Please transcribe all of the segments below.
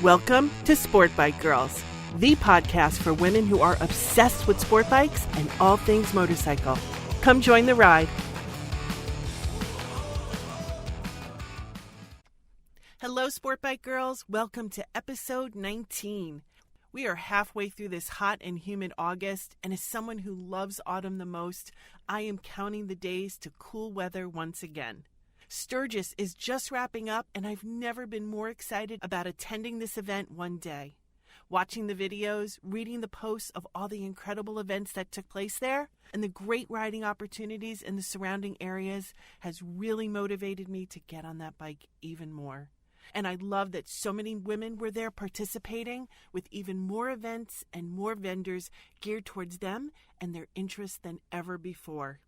Welcome to Sport Bike Girls, the podcast for women who are obsessed with sport bikes and all things motorcycle. Come join the ride. Hello, Sport Bike Girls. Welcome to episode 19. We are halfway through this hot and humid August, and as someone who loves autumn the most, I am counting the days to cool weather once again. Sturgis is just wrapping up, and I've never been more excited about attending this event one day. Watching the videos, reading the posts of all the incredible events that took place there, and the great riding opportunities in the surrounding areas has really motivated me to get on that bike even more. And I love that so many women were there participating, with even more events and more vendors geared towards them and their interests than ever before.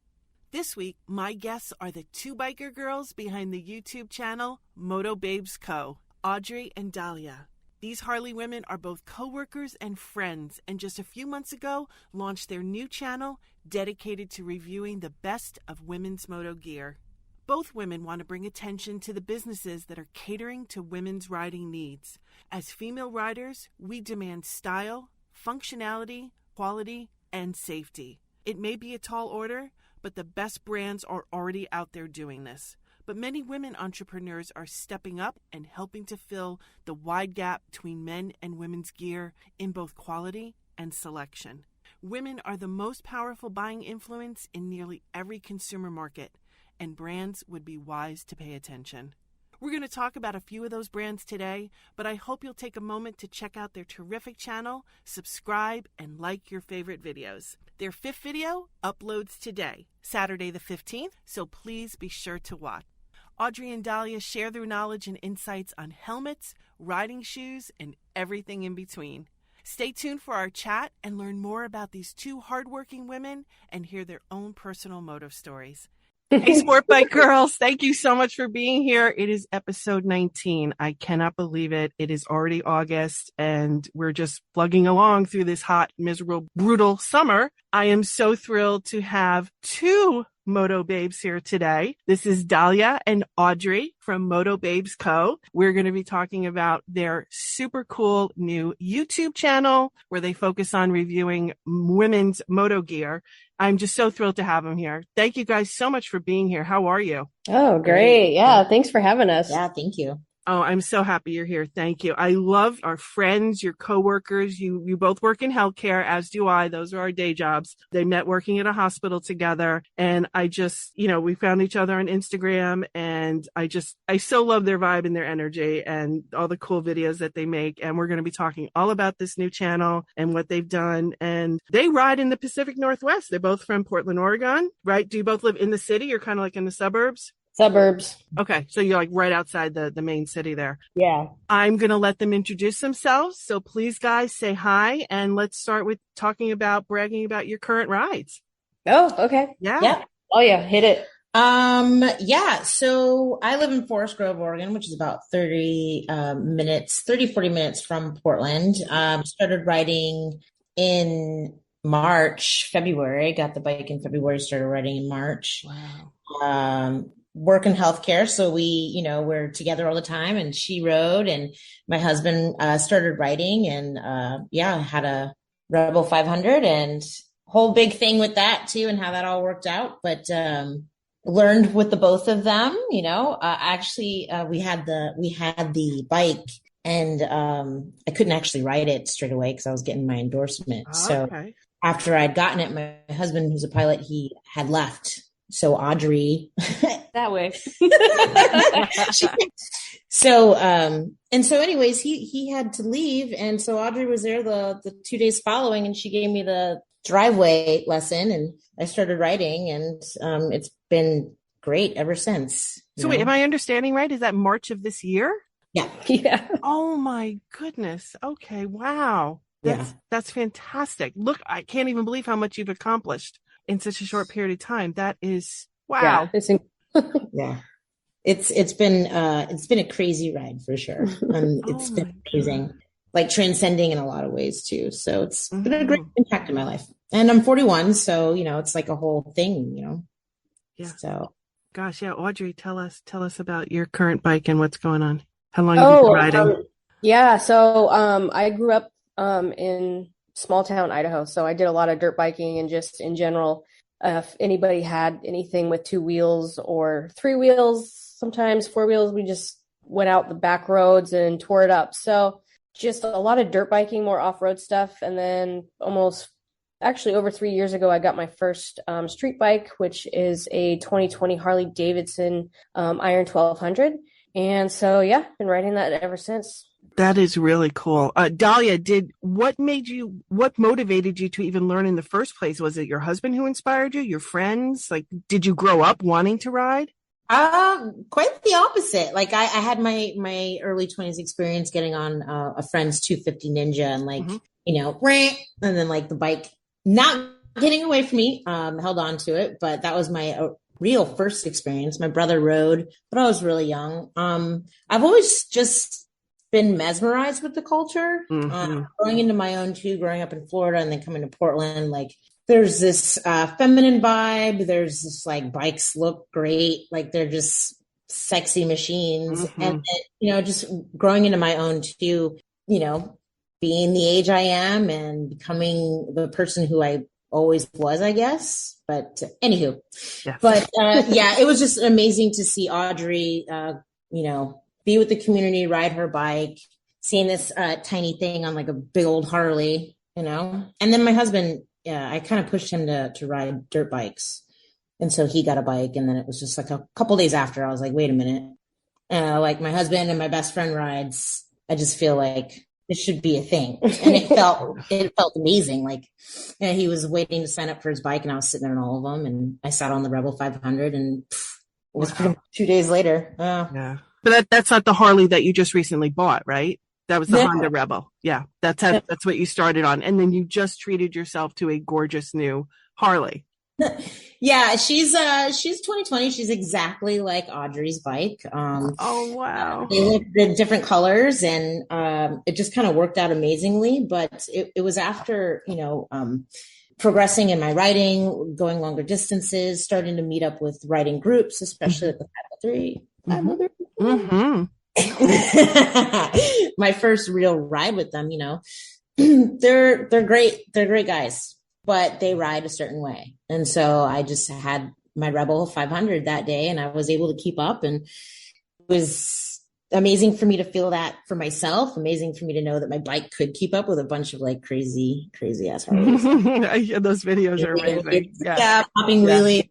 This week, my guests are the two biker girls behind the YouTube channel Moto Babes Co, Audrey and Dalia. These Harley women are both co-workers and friends, and just a few months ago launched their new channel dedicated to reviewing the best of women's moto gear. Both women want to bring attention to the businesses that are catering to women's riding needs. As female riders, we demand style, functionality, quality, and safety. It may be a tall order, but the best brands are already out there doing this. But many women entrepreneurs are stepping up and helping to fill the wide gap between men and women's gear in both quality and selection. Women are the most powerful buying influence in nearly every consumer market, and brands would be wise to pay attention. We're going to talk about a few of those brands today, but I hope you'll take a moment to check out their terrific channel, subscribe, and like your favorite videos. Their 5th video uploads today, Saturday the 15th, so please be sure to watch. Audrey and Dalia share their knowledge and insights on helmets, riding shoes, and everything in between. Stay tuned for our chat and learn more about these two hardworking women and hear their own personal moto stories. Hey, Sport Bike Girls, thank you so much for being here. It is episode 19. I cannot believe it. It is already August, and we're just plugging along through this hot, miserable, brutal summer. I am so thrilled to have two Moto Babes here today. This is Dalia and Audrey from Moto Babes Co. We're going to be talking about their super cool new YouTube channel where they focus on reviewing women's moto gear. I'm just so thrilled to have them here. Thank you guys so much for being here. How are you? Oh, great. Yeah. Thanks for having us. Yeah. Thank you. Oh, I'm so happy you're here. Thank you. I love our friends, your coworkers. You both work in healthcare, as do I. Those are our day jobs. They met working at a hospital together. And I just, we found each other on Instagram, and I so love their vibe and their energy and all the cool videos that they make. And we're going to be talking all about this new channel and what they've done. And they ride in the Pacific Northwest. They're both from Portland, Oregon, right? Do you both live in the city or kind of like in the suburbs? Suburbs. Okay, so you're like right outside the main city there. Yeah. I'm going to let them introduce themselves. So please, guys, say hi. And let's start with bragging about your current rides. Oh, okay. Yeah. Oh, yeah. Hit it. Yeah. So I live in Forest Grove, Oregon, which is about 40 minutes from Portland. Started riding in February. Got the bike in February, started riding in March. Wow. Work in healthcare. So we're together all the time, and she rode, and my husband, started riding, and, had a Rebel 500 and whole big thing with that too, and how that all worked out. But, learned with the both of them, we had the bike, and, I couldn't actually ride it straight away because I was getting my endorsement. Okay. So after I'd gotten it, my husband, who's a pilot, he had left. So Audrey that way. So anyways, he had to leave. And so Audrey was there the 2 days following, and she gave me the driveway lesson, and I started riding, and it's been great ever since. So wait, am I understanding right? Is that March of this year? Yeah. Yeah. Oh my goodness. Okay. Wow. That's fantastic. Look, I can't even believe how much you've accomplished in such a short period of time. That is, wow. Yeah. It's been a crazy ride for sure. It's been amazing, like transcending in a lot of ways too. So it's been a great impact in my life, and I'm 41. So, it's like a whole thing, Yeah. So gosh. Yeah. Audrey, tell us about your current bike and what's going on. How long have you been riding? Yeah, so I grew up in small town Idaho, so I did a lot of dirt biking and just in general, if anybody had anything with two wheels or three wheels, sometimes four wheels, we just went out the back roads and tore it up. So just a lot of dirt biking, more off-road stuff, and then almost actually over 3 years ago, I got my first street bike, which is a 2020 Harley Davidson Iron 1200. And so, yeah, been riding that ever since. That is really cool. Dahlia, what motivated you to even learn in the first place? Was it your husband who inspired you, your friends? Like, did you grow up wanting to ride? Quite the opposite. Like I had my early 20s experience getting on a friend's 250 Ninja and like, and then like the bike not getting away from me, held on to it. But that was my real first experience. My brother rode, but I was really young. I've always just been mesmerized with the culture. Going into my own too, growing up in Florida and then coming to Portland, like there's this feminine vibe. There's this like bikes look great. Like they're just sexy machines. And then, just growing into my own too, being the age I am and becoming the person who I always was, I guess. But anywho, yes. But it was just amazing to see Audrey, be with the community, ride her bike, seeing this tiny thing on like a big old Harley, And then my husband, I kind of pushed him to ride dirt bikes. And so he got a bike. And then it was just like a couple days after, I was like, wait a minute. Like my husband and my best friend rides. I just feel like this should be a thing. And it felt amazing. Like he was waiting to sign up for his bike and I was sitting there in all of them. And I sat on the Rebel 500 and it was pretty much 2 days later. Yeah. But that's not the Harley that you just recently bought, right? That was the Honda Rebel. Yeah, that's what you started on. And then you just treated yourself to a gorgeous new Harley. Yeah, she's 2020. She's exactly like Audrey's bike. Oh, wow. They look in different colors and it just kind of worked out amazingly. But it was after, progressing in my writing, going longer distances, starting to meet up with writing groups, especially at the 503. My first real ride with them, they're great. They're great guys, but they ride a certain way. And so I just had my Rebel 500 that day and I was able to keep up, and it was amazing for me to feel that for myself. Amazing for me to know that my bike could keep up with a bunch of like crazy ass Harleys. Those videos are amazing. Yeah, popping wheelies.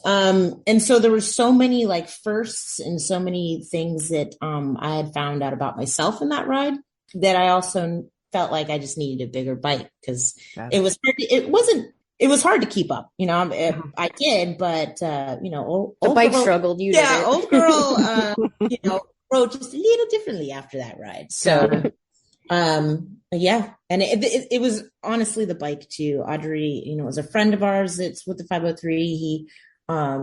And so there were so many like firsts and so many things that I had found out about myself in that ride that I also felt like I just needed a bigger bike because it was hard to keep up. I did, but old bike girl, struggled. Old girl, rode just a little differently after that ride. So, and it was honestly the bike too. Audrey, was a friend of ours that's with the 503.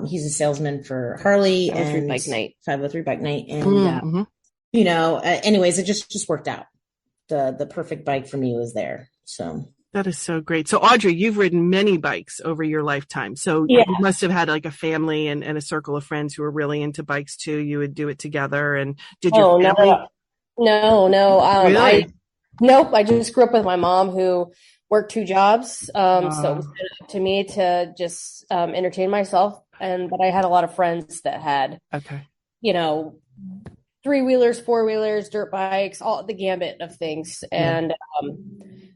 He's a salesman for Harley and 503 Bike Night. And, anyways, it just worked out. The perfect bike for me was there. So that is so great. So Audrey, you've ridden many bikes over your lifetime. So you must have had like a family and a circle of friends who were really into bikes too. You would do it together. And did your family? No. Really? I just grew up with my mom who worked two jobs. So it was up to me to just entertain myself. But I had a lot of friends that had, three-wheelers, four-wheelers, dirt bikes, all the gambit of things. And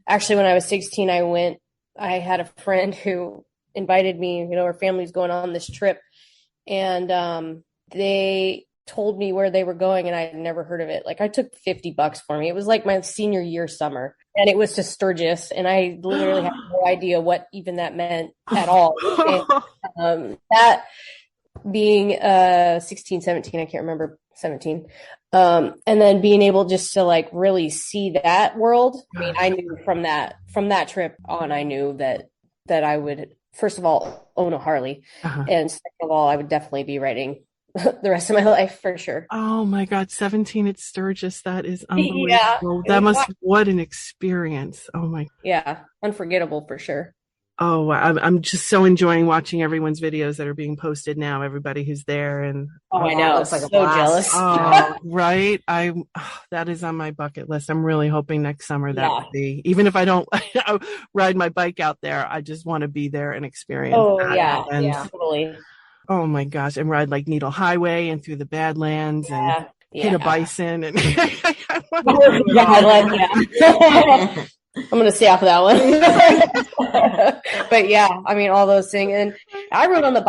actually, when I was 16, I had a friend who invited me, her family's going on this trip. And they told me where they were going and I had never heard of it. Like I took $50 for me. It was like my senior year summer and it was to Sturgis and I literally had no idea what even that meant at all. And, that being 16, 17, I can't remember, 17. And then being able just to like really see that world. I mean, I knew from that trip on, I knew that I would, first of all, own a Harley. And second of all, I would definitely be riding the rest of my life for sure. Oh my God, 17 at Sturgis. That is unbelievable. What an experience. Oh my. Yeah. Unforgettable for sure. Oh, I'm just so enjoying watching everyone's videos that are being posted now. Everybody who's there, and I know. Looks like a So blast. jealous. oh, right. That is on my bucket list. I'm really hoping next summer that Yeah. would be, even if I don't ride my bike out there, I just want to be there and experience Oh that. yeah, And totally. oh my gosh, and ride like Needle Highway and through the Badlands and hit a bison and I want to do it all. I'm gonna stay off of that one. But yeah, I mean, all those things. And I rode on the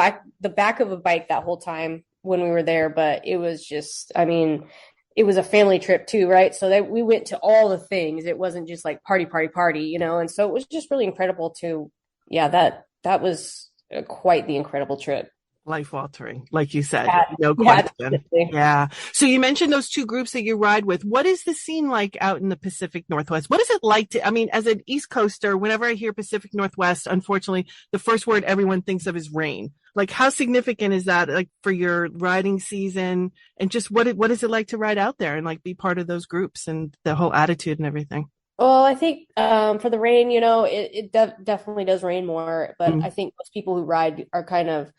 back of a bike that whole time when we were there, but it was just, I mean, it was a family trip too, right? So that we went to all the things. It wasn't just like party, and so it was just really incredible to, that was quite the incredible trip. Life altering, like you said, Yeah, no question. definitely. Yeah. So you mentioned those two groups that you ride with. What is the scene like out in the Pacific Northwest? What is it like I mean, as an East Coaster, whenever I hear Pacific Northwest, unfortunately, the first word everyone thinks of is rain. Like, how significant is that, like, for your riding season? And just what is it like to ride out there and like be part of those groups and the whole attitude and everything? Well, I think for the rain, it definitely does rain more, but I think most people who ride are kind of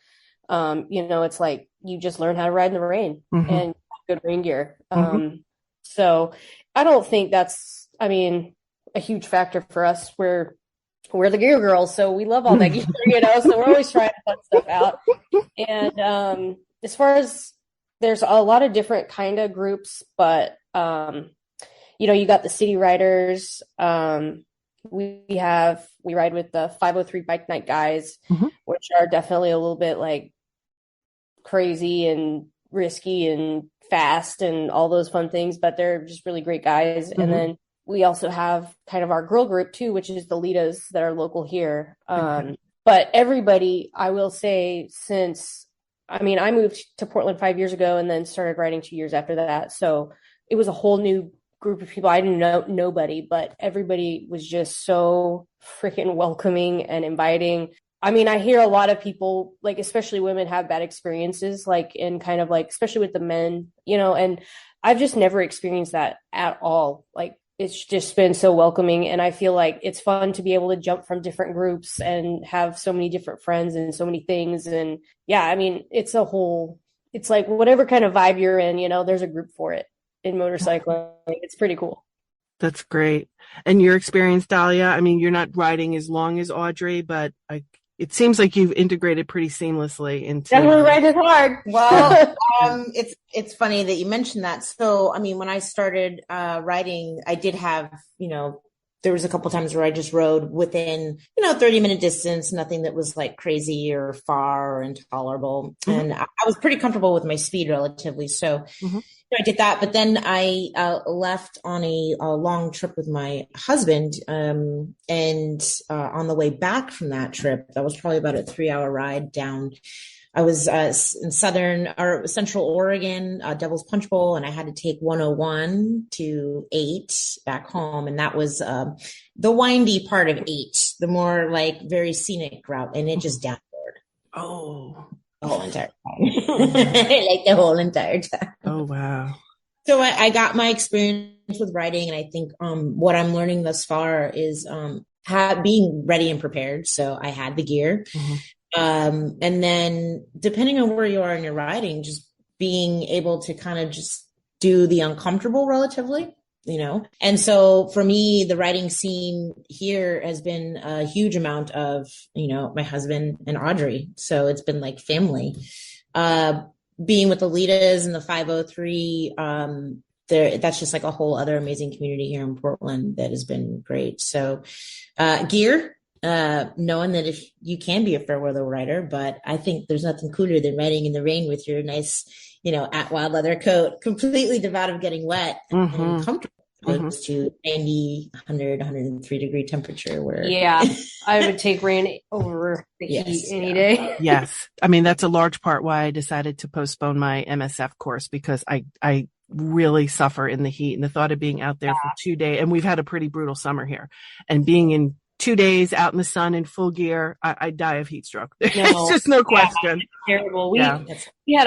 it's like you just learn how to ride in the rain and good rain gear. So I don't think that's, I mean, a huge factor for us. We're the gear girls, so we love all that gear, so we're always trying to put stuff out. And as far as there's a lot of different kind of groups, but you got the city riders. We ride with the 503 Bike Night guys, which are definitely a little bit like crazy and risky and fast and all those fun things, but they're just really great guys. And then we also have kind of our girl group too, which is the Litas that are local here. But everybody, I will say, I moved to Portland 5 years ago and then started riding 2 years after that. So it was a whole new group of people. I didn't know nobody, but everybody was just so freaking welcoming and inviting. I mean, I hear a lot of people, like, especially women, have bad experiences, like, in kind of like, especially with the men, and I've just never experienced that at all. Like, it's just been so welcoming. And I feel like it's fun to be able to jump from different groups and have so many different friends and so many things. And yeah, I mean, it's like whatever kind of vibe you're in, there's a group for it in motorcycling. It's pretty cool. That's great. And your experience, Dahlia, I mean, you're not riding as long as Audrey, but it seems like you've integrated pretty seamlessly into. Definitely riding hard. Well, it's funny that you mentioned that. So, I mean, when I started riding, I did have, there was a couple times where I just rode within, 30-minute distance, nothing that was like crazy or far or intolerable. And I was pretty comfortable with my speed relatively. So I did that. But then I left on a long trip with my husband. And on the way back from that trip, that was probably about a 3-hour ride down. I was in central Oregon, Devil's Punch Bowl, and I had to take 101 to 8 back home. And that was the windy part of 8, the more like very scenic route. And it just downward. Oh. The whole entire time. Like the whole entire time. Oh, wow. So I got my experience with riding. And I think what I'm learning thus far is being ready and prepared. So I had the gear. And then depending on where you are in your riding, just being able to kind of just do the uncomfortable relatively, And so for me, the riding scene here has been a huge amount of, my husband and Audrey. So it's been like family. Being with the Litas and the 503, that's just like a whole other amazing community here in Portland that has been great. So gear. Knowing that if you can be a fair weather rider, but I think there's nothing cooler than riding in the rain with your nice, at wild leather coat, completely devoid of getting wet and comfortable. Opposed to 90, 100, 103 degree temperature where. Yeah, I would take rain over the heat any day. Yes. I mean, that's a large part why I decided to postpone my MSF course, because I really suffer in the heat, and the thought of being out there for 2 days, and we've had a pretty brutal summer here, and being in 2 days out in the sun in full gear, I die of heat stroke. There's just no question. Terrible. We had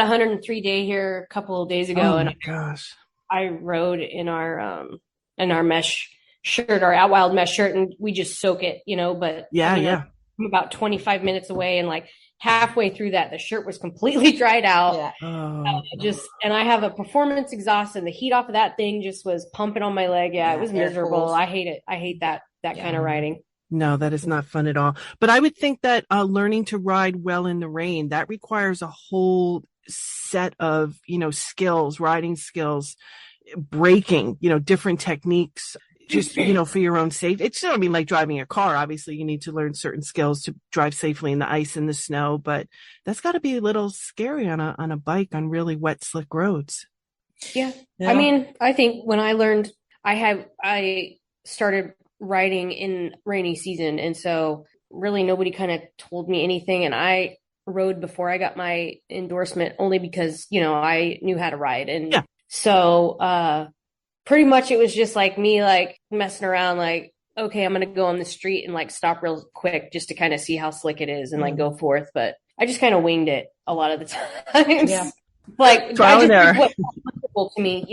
a 103 day here a couple of days ago, and gosh, I rode in our mesh shirt, our Out Wild mesh shirt, and we just soak it, But from about 25 minutes away, and like halfway through that, the shirt was completely dried out. Yeah. And I have a performance exhaust, and the heat off of that thing just was pumping on my leg. Yeah, it was miserable. I hate it. I hate that kind of riding. No, that is not fun at all. But I would think that learning to ride well in the rain, that requires a whole set of, skills, riding skills, braking, different techniques, just, for your own safety. It's, like driving a car. Obviously, you need to learn certain skills to drive safely in the ice and the snow, but that's got to be a little scary on a bike on really wet, slick roads. Yeah. I mean, I think when I learned, I started riding in rainy season, and so really nobody kind of told me anything, and I rode before I got my endorsement only because I knew how to ride, and so pretty much it was just like me like messing around, like, okay, I'm gonna go on the street and like stop real quick just to kind of see how slick it is and like go forth, but I just kind of winged it a lot of the times. Like trial and error. What felt comfortable to me,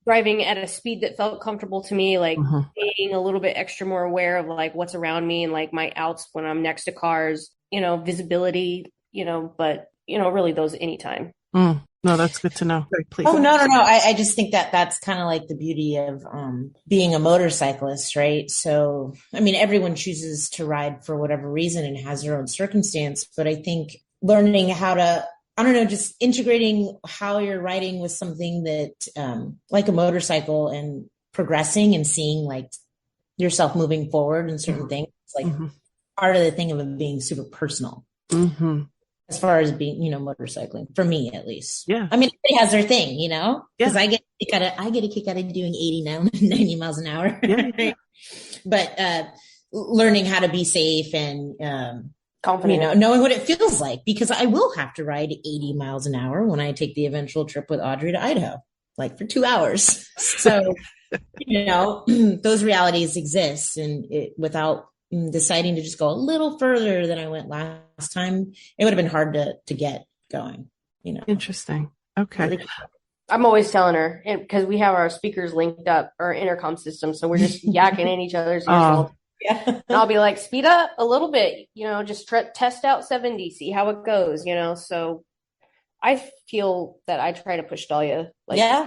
driving at a speed that felt comfortable to me, like being a little bit extra more aware of like what's around me and like my outs when I'm next to cars, visibility, but really those anytime. No, that's good to know. Please. Oh, no. I just think that's kind of like the beauty of being a motorcyclist, right? So, I mean, everyone chooses to ride for whatever reason and has their own circumstance, but I think learning how to, just integrating how you're riding with something that, like a motorcycle, and progressing and seeing like yourself moving forward in certain things. It's like part of the thing of it being super personal as far as being, motorcycling, for me at least. Yeah. I mean, everybody has their thing, because I get a kick out of doing 80 now, 90 miles an hour. Yeah. But learning how to be safe and, confident, knowing what it feels like, because I will have to ride 80 miles an hour when I take the eventual trip with Audrey to Idaho, like for 2 hours. So, those realities exist, and without deciding to just go a little further than I went last time, it would have been hard to get going, Interesting. Okay. I'm always telling her, because we have our speakers linked up, our intercom system, so we're just yakking in each other's ears. Yeah. And I'll be like, speed up a little bit, just test out 70, see how it goes, so I feel that I try to push Dahlia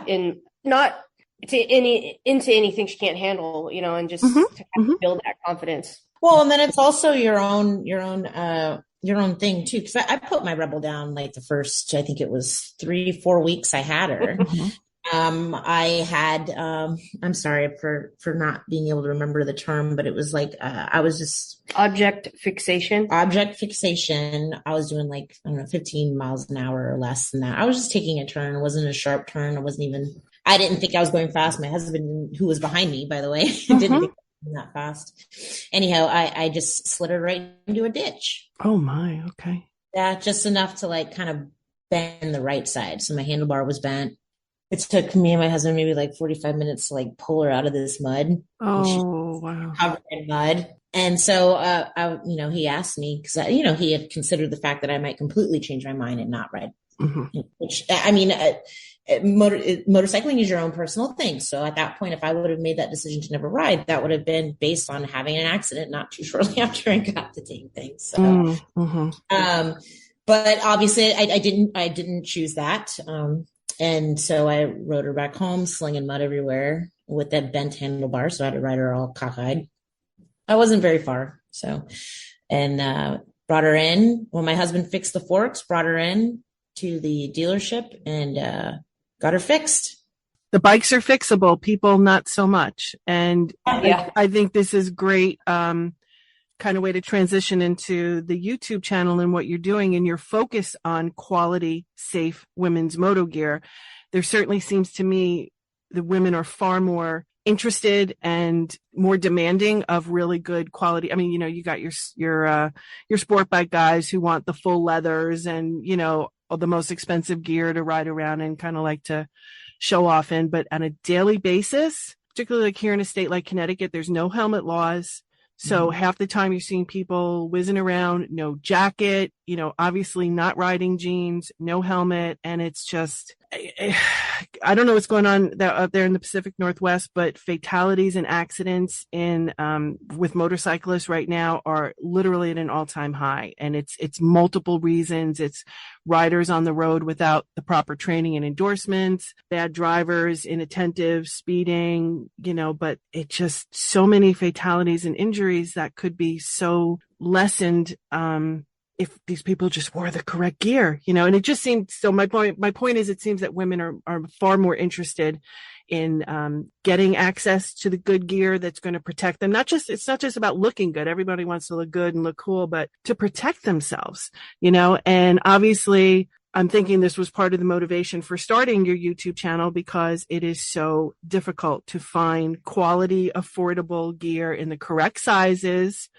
in not to into anything she can't handle, and just to kind of build that confidence. Well, and then it's also your own thing too. Cause I put my Rebel down like the first, I think it was 3-4 weeks I had her. I had, I'm sorry for not being able to remember the term, but it was like, I was just object fixation. I was doing like, 15 miles an hour or less than that. I was just taking a turn. It wasn't a sharp turn. I didn't think I was going fast. My husband, who was behind me, by the way, didn't think I was going that fast. Anyhow, I just slid her right into a ditch. Oh my. Okay. Yeah. Just enough to like kind of bend the right side. So my handlebar was bent. It took me and my husband maybe like 45 minutes to like pull her out of this mud. Oh, wow. Covered in mud. And so, he asked me, because, he had considered the fact that I might completely change my mind and not ride. Which, I mean, motorcycling is your own personal thing. So at that point, if I would have made that decision to never ride, that would have been based on having an accident not too shortly after I got to take things. So, but obviously I didn't choose that. And so I rode her back home, slinging mud everywhere with that bent handlebar. So I had to ride her all cockeyed. I wasn't very far. So, and brought her in. When my husband fixed the forks, brought her in to the dealership and got her fixed. The bikes are fixable, people not so much. And I think this is great kind of way to transition into the YouTube channel and what you're doing and your focus on quality, safe women's moto gear. There certainly seems to me the women are far more interested and more demanding of really good quality. I mean, you got your sport bike guys who want the full leathers and, the most expensive gear to ride around and kind of like to show off in. But on a daily basis, particularly like here in a state like Connecticut, there's no helmet laws. So half the time you're seeing people whizzing around, no jacket, obviously not riding jeans, no helmet. And it's just, I don't know what's going on out there in the Pacific Northwest, but fatalities and accidents in with motorcyclists right now are literally at an all-time high, and it's multiple reasons. It's riders on the road without the proper training and endorsements, bad drivers, inattentive, speeding, but it's just so many fatalities and injuries that could be so lessened if these people just wore the correct gear, and it just seemed, so my point is, it seems that women are far more interested in getting access to the good gear that's going to protect them. It's not just about looking good. Everybody wants to look good and look cool, but to protect themselves, and obviously I'm thinking this was part of the motivation for starting your YouTube channel, because it is so difficult to find quality, affordable gear in the correct sizes.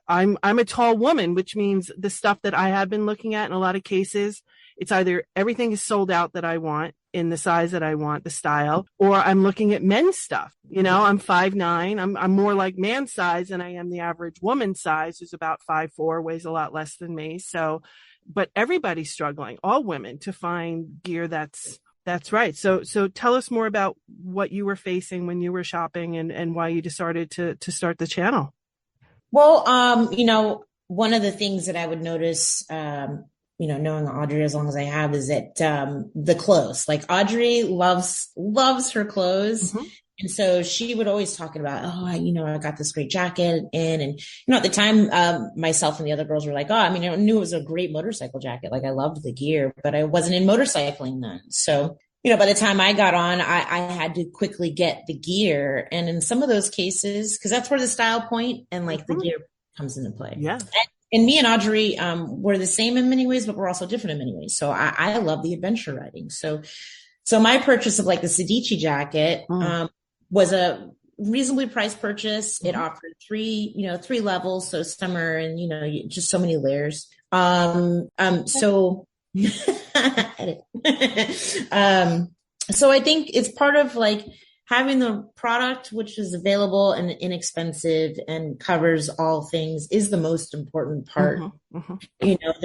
I'm a tall woman, which means the stuff that I have been looking at in a lot of cases, it's either everything is sold out that I want in the size that I want, the style, or I'm looking at men's stuff. I'm 5'9". I'm more like man size than I am the average woman size, who's about 5'4", weighs a lot less than me. So, but everybody's struggling, all women, to find gear that's right. So tell us more about what you were facing when you were shopping and why you decided to start the channel. Well, one of the things that I would notice, knowing Audrey as long as I have, is that the clothes, like Audrey loves her clothes. Mm-hmm. And so she would always talking about, I got this great jacket in. And, at the time, myself and the other girls were like, I knew it was a great motorcycle jacket. Like, I loved the gear, but I wasn't in motorcycling then. So, by the time I got on, I had to quickly get the gear. And in some of those cases, because that's where the style point and like the gear comes into play. Yeah. And me and Audrey were the same in many ways, but we're also different in many ways. So I love the adventure riding. So my purchase of like the Sedici jacket was a reasonably priced purchase. It offered three levels. So summer and, just so many layers. So so I think it's part of like having the product, which is available and inexpensive and covers all things, is the most important part. Mm-hmm. Mm-hmm.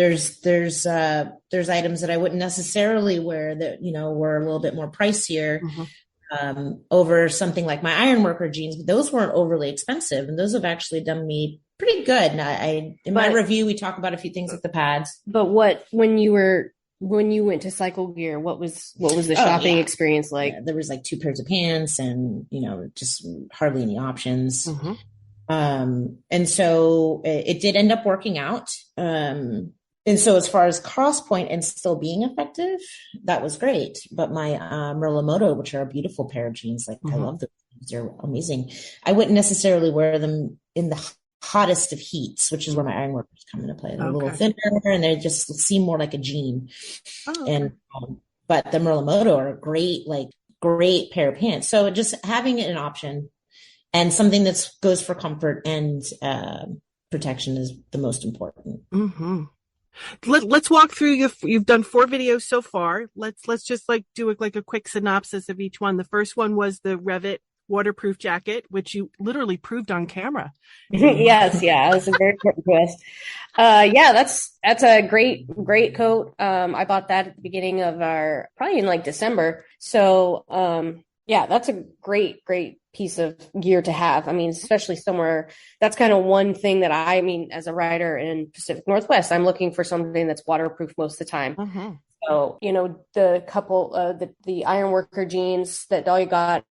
There's items that I wouldn't necessarily wear that, were a little bit more pricier. Mm-hmm. Over something like my ironworker jeans, but those weren't overly expensive, and those have actually done me pretty good. And in my review, we talk about a few things like the pads. But when you went to Cycle Gear, what was the shopping experience like? Yeah, there was like 2 pairs of pants, and just hardly any options. Mm-hmm. And so it did end up working out. And so as far as cross point and still being effective, that was great. But my Moto, which are a beautiful pair of jeans, like I love them. They're amazing. I wouldn't necessarily wear them in the hottest of heats, which is where my ironworkers come into play. They're a little thinner, and they just seem more like a jean. Oh, okay. And but the Moto are a great pair of pants. So just having an option and something that goes for comfort and protection is the most important. Mm-hmm. Let's walk through. You've done 4 videos so far. Let's just do a quick synopsis of each one. The first one was the Revit waterproof jacket, which you literally proved on camera. Yes, yeah, it was a very important twist. That's a great coat. I bought that at the beginning of probably in December. So that's a great piece of gear to have. I mean, especially somewhere, that's kind of one thing that as a rider in Pacific Northwest, I'm looking for something that's waterproof most of the time. Mm-hmm. So, the couple, the ironworker jeans that Dahlia got,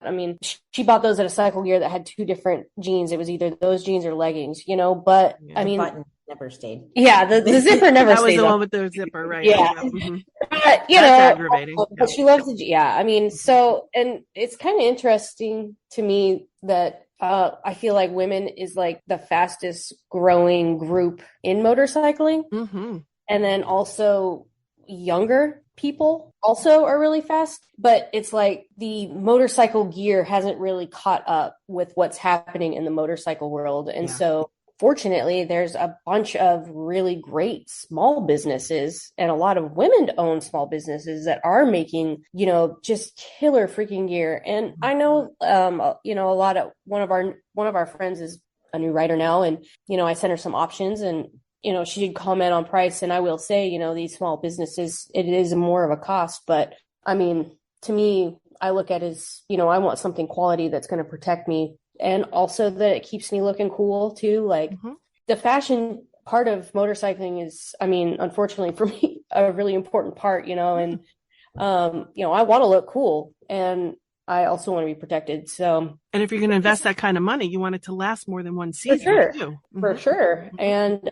she bought those at a Cycle Gear that had 2 different jeans. It was either those jeans or leggings, but the button never stayed. Yeah, the zipper never stayed. That was the one with the zipper, right? Yeah. Mm-hmm. But, that's aggravating. But she loves so, and it's kind of interesting to me that I feel like women is the fastest growing group in motorcycling. Mm-hmm. And then also younger people also are really fast, but it's the motorcycle gear hasn't really caught up with what's happening in the motorcycle world. And so fortunately, there's a bunch of really great small businesses and a lot of women-owned small businesses that are making, just killer freaking gear. And I know, one of our friends is a new rider now, and I sent her some options, and she did comment on price. And I will say, these small businesses, it is more of a cost, but I mean, to me, I look at it as, I want something quality that's going to protect me, and also that it keeps me looking cool too. Like the fashion part of motorcycling is, I mean, unfortunately for me, a really important part, and, I want to look cool, and I also want to be protected. So, and if you're going to invest that kind of money, you want it to last more than one season. For sure. And,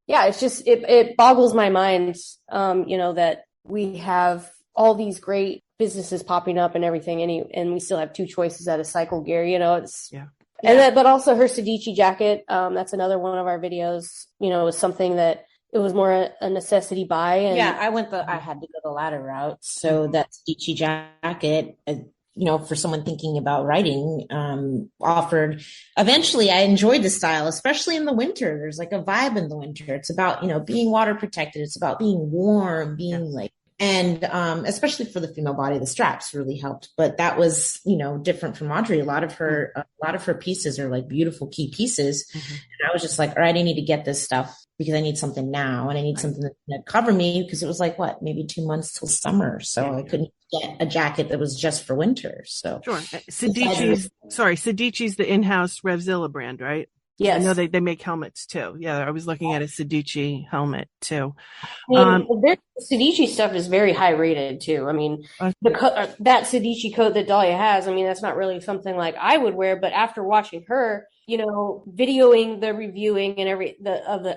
it's just, it boggles my mind, that we have all these great businesses popping up and everything, and we still have two choices out of cycle gear, it's, and then, but also her Sedici jacket, that's another one of our videos, was something that it was more a necessity buy. And I had to go the latter route. So that Sedici jacket, for someone thinking about writing, offered, eventually I enjoyed the style, especially in the winter. There's like a vibe in the winter. It's about, being water protected. It's about being warm, and especially for the female body, the straps really helped. But that was, different from Audrey. A lot of her pieces are like beautiful key pieces. And I was just like, all right, I need to get this stuff because I need something now, and I need something that's going to cover me, because it was like, maybe 2 months till summer. So I couldn't get a jacket that was just for winter. So sure. Sedici's the in-house Revzilla brand, right? Yes. I know they make helmets too. Yeah, I was looking at a Sedici helmet too. Their Sedici stuff is very high rated too. I mean, that Sedici coat that Dahlia has, I mean, that's not really something like I would wear, but after watching her, videoing the reviewing and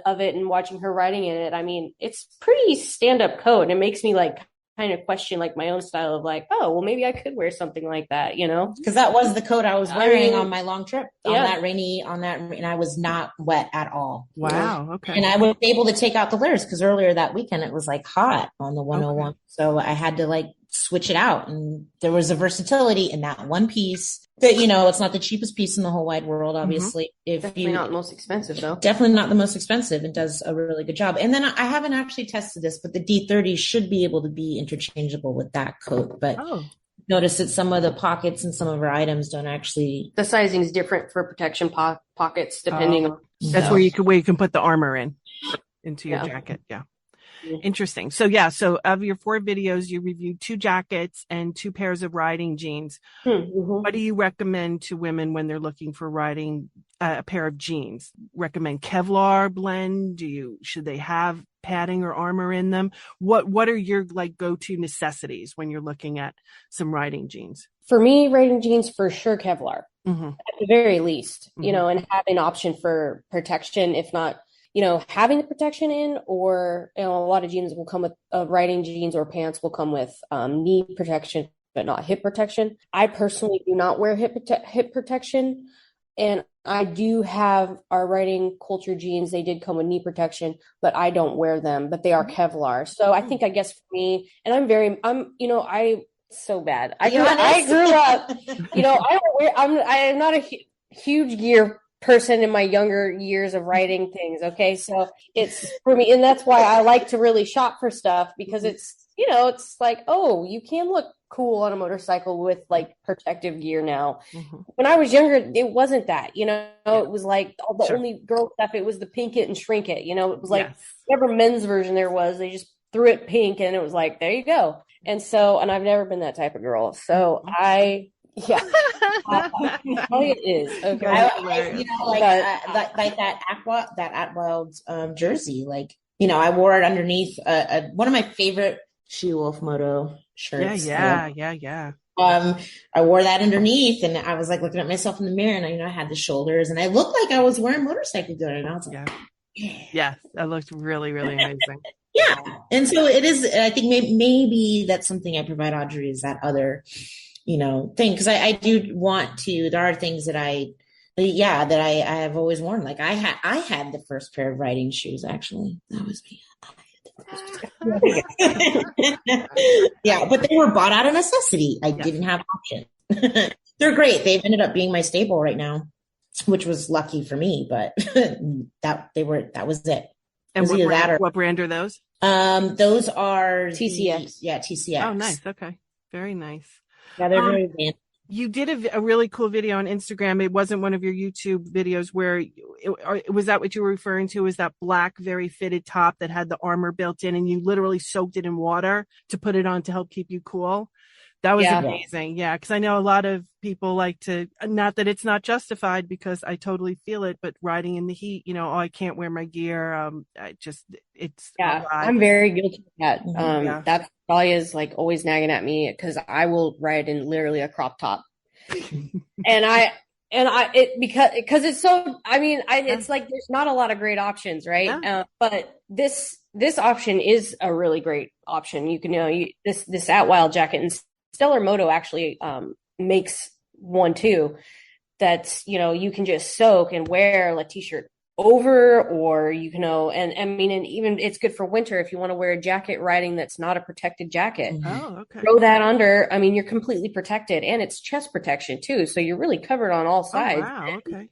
of it and watching her riding in it, I mean, it's pretty stand-up coat, and it makes me like kind of question like my own style of like, oh, well, maybe I could wear something like that, because that was the coat I was wearing on my long trip and I was not wet at all. Wow. Okay. And I was able to take out the layers because earlier that weekend it was like hot on the 101. Okay. So I had to like switch it out, and there was a versatility in that one piece that, it's not the cheapest piece in the whole wide world, obviously. Definitely not the most expensive though. Definitely not the most expensive. It does a really good job. And then I haven't actually tested this, but the D30 should be able to be interchangeable with that coat. But notice that some of the pockets and some of our items don't actually. The sizing is different for protection pockets depending on. That's where you can put the armor into your jacket. Yeah. Interesting. So of your 4 videos, you reviewed 2 jackets and 2 pairs of riding jeans. What do you recommend to women when they're looking for riding a pair of jeans? Recommend Kevlar blend? Should they have padding or armor in them? What are your like go-to necessities when you're looking at some riding jeans? For me, riding jeans, for sure, Kevlar at the very least, and have an option for protection, if not, having the protection in, or, a lot of jeans will come with riding jeans or pants will come with knee protection, but not hip protection. I personally do not wear hip protection. And I do have our riding culture jeans. They did come with knee protection, but I don't wear them, but they are Kevlar. So I think, I guess for me, and I'm so bad. I grew up, I'm not a huge gear person in my younger years of writing things. Okay. So it's for me. And that's why I like to really shop for stuff, because it's, it's like, oh, you can look cool on a motorcycle with like protective gear now. When I was younger, it wasn't that, it was like the only girl stuff. It was the pink it and shrink it. It was like whatever men's version there was, they just threw it pink and it was like, there you go. And I've never been that type of girl. So it is okay. Like that Aqua jersey. Like, I wore it underneath one of my favorite She Wolf Moto shirts. Yeah. I wore that underneath, and I was like looking at myself in the mirror, and I had the shoulders, and I looked like I was wearing motorcycle gear, and I was like, yeah, that looked really, really amazing. Yeah, and so it is. I think maybe that's something I provide Audrey, is that other thing, because I do want to. There are things that I have always worn. Like I had the first pair of riding shoes. Actually, that was me. Yeah, but they were bought out of necessity. I didn't have options. They're great. They've ended up being my stable right now, which was lucky for me. But that was it. And what brand are those? Those are TCX. TCX. Oh, nice. Okay, very nice. Yeah, they're very advanced. You did a really cool video on Instagram. It wasn't one of your YouTube videos where was that what you were referring to? Was that black, very fitted top that had the armor built in and you literally soaked it in water to put it on to help keep you cool? That was amazing. Yeah. Cause I know a lot of people like to, not that it's not justified because I totally feel it, but riding in the heat, you know, oh, I can't wear my gear. I'm very guilty of that. That Dahlia's like always nagging at me because I will ride in literally a crop top. because it's so, it's like, there's not a lot of great options. Right. Yeah. But this option is a really great option. You can, this Atwild jacket, and Stellar Moto actually makes one too that's, you can just soak and wear a t-shirt over, or and even it's good for winter if you want to wear a jacket riding that's not a protected jacket. Oh, okay. Throw that under. You're completely protected, and it's chest protection too, so you're really covered on all sides. Oh, wow. Okay.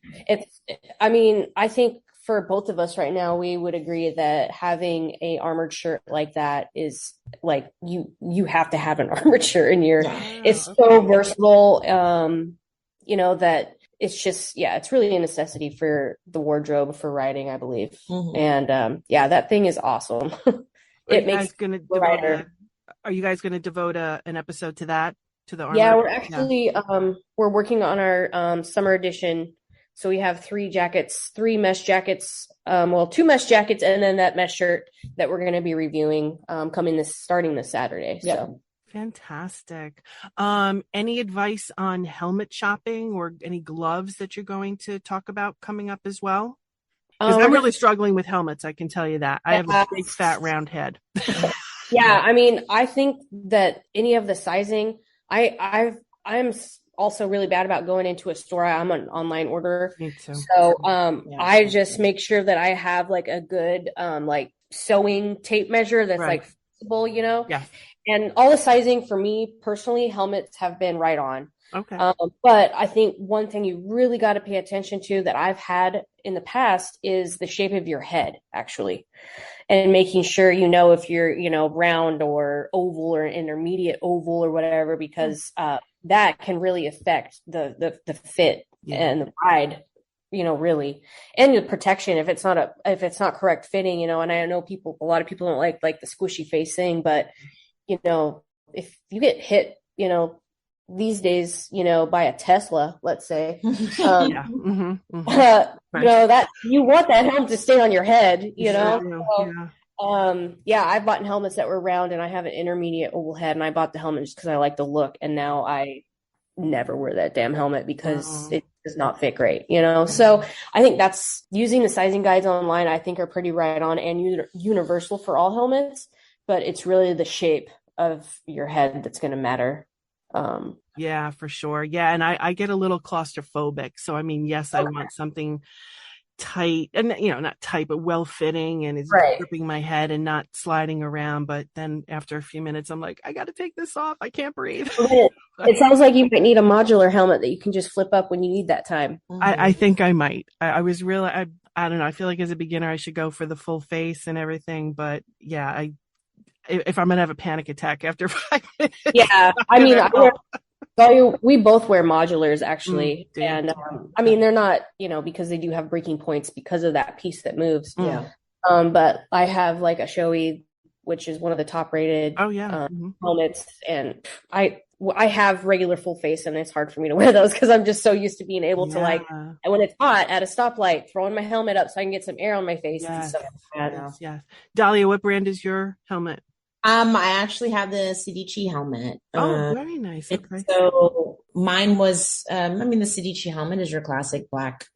I think for both of us right now, we would agree that having a armored shirt like that is like, you have to have an armored shirt in your, it's so versatile, that it's just, it's really a necessity for the wardrobe for riding, I believe. Mm-hmm. And that thing is awesome. Are you guys going to devote an episode to that, to the armor? Yeah, we're actually, we're working on our summer edition. So we have 3 mesh jackets, 2 mesh jackets, and then that mesh shirt that we're going to be reviewing starting this Saturday. Yep. So fantastic. Any advice on helmet shopping or any gloves that you're going to talk about coming up as well? Because I'm really struggling with helmets. I can tell you that. I have a big fat round head. Yeah, I think that any of the sizing, I'm also really bad about going into a store. I'm an online orderer. Me too. So I just make sure that I have like a good sewing tape measure that's like flexible, Yeah. And all the sizing for me personally, helmets have been right on. Okay. But I think one thing you really got to pay attention to that I've had in the past is the shape of your head, actually. And making sure if you're, round or oval or intermediate oval or whatever, because that can really affect the fit and the ride, really, and the protection if it's not correct fitting, and I know a lot of people don't like the squishy face thing, but if you get hit, these days, by a Tesla, let's say, that you want that helmet to stay on your head, I've bought helmets that were round, and I have an intermediate oval head, and I bought the helmet just because I like the look, and now I never wear that damn helmet because it does not fit great, So I think that's using the sizing guides online, I think are pretty right on and universal for all helmets, but it's really the shape of your head that's going to matter. Yeah, for sure. Yeah. And I get a little claustrophobic. So, yes, I want something tight and, not tight, but well fitting and is gripping my head and not sliding around. But then after a few minutes, I'm like, I got to take this off. I can't breathe. It sounds like you might need a modular helmet that you can just flip up when you need that time. I think I might. I was really, I don't know. I feel like as a beginner, I should go for the full face and everything. But yeah, if I'm going to have a panic attack after 5 minutes. Yeah. We both wear modulars actually. And they're not, because they do have breaking points because of that piece that moves. Yeah. But I have like a Shoei, which is one of the top rated helmets. And I have regular full face, and it's hard for me to wear those because I'm just so used to being able to and when it's hot at a stoplight, throwing my helmet up so I can get some air on my face. Yes. Yes. Dahlia, what brand is your helmet? I actually have the Sidici helmet. Oh, very nice. Okay. So mine was, the Sidici helmet is your classic